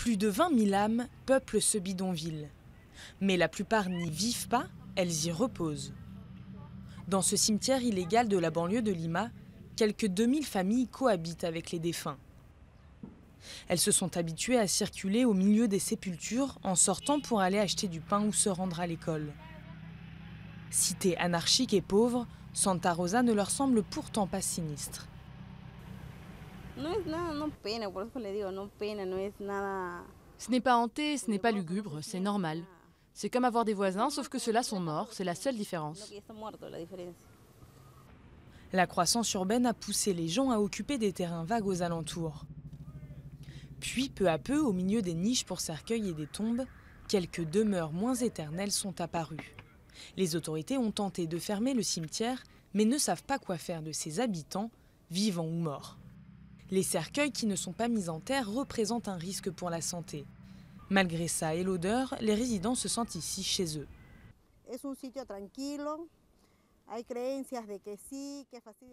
Plus de 20 000 âmes peuplent ce bidonville. Mais la plupart n'y vivent pas, elles y reposent. Dans ce cimetière illégal de la banlieue de Lima, quelques 2000 familles cohabitent avec les défunts. Elles se sont habituées à circuler au milieu des sépultures en sortant pour aller acheter du pain ou se rendre à l'école. Cité anarchique et pauvre, Santa Rosa ne leur semble pourtant pas sinistre. Ce n'est pas hanté, ce n'est pas lugubre, c'est normal. C'est comme avoir des voisins, sauf que ceux-là sont morts, c'est la seule différence. La croissance urbaine a poussé les gens à occuper des terrains vagues aux alentours. Puis, peu à peu, au milieu des niches pour cercueils et des tombes, quelques demeures moins éternelles sont apparues. Les autorités ont tenté de fermer le cimetière, mais ne savent pas quoi faire de ses habitants, vivants ou morts. Les cercueils qui ne sont pas mis en terre représentent un risque pour la santé. Malgré ça et l'odeur, les résidents se sentent ici chez eux.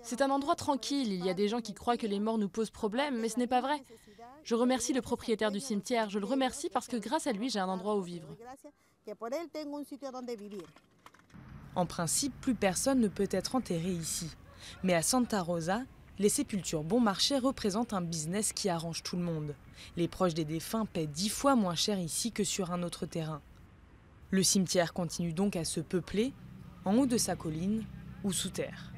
C'est un endroit tranquille, il y a des gens qui croient que les morts nous posent problème, mais ce n'est pas vrai. Je remercie le propriétaire du cimetière, je le remercie parce que grâce à lui, j'ai un endroit où vivre. En principe, plus personne ne peut être enterré ici. Mais à Santa Rosa, les sépultures bon marché représentent un business qui arrange tout le monde. Les proches des défunts paient 10 fois moins cher ici que sur un autre terrain. Le cimetière continue donc à se peupler, en haut de sa colline ou sous terre.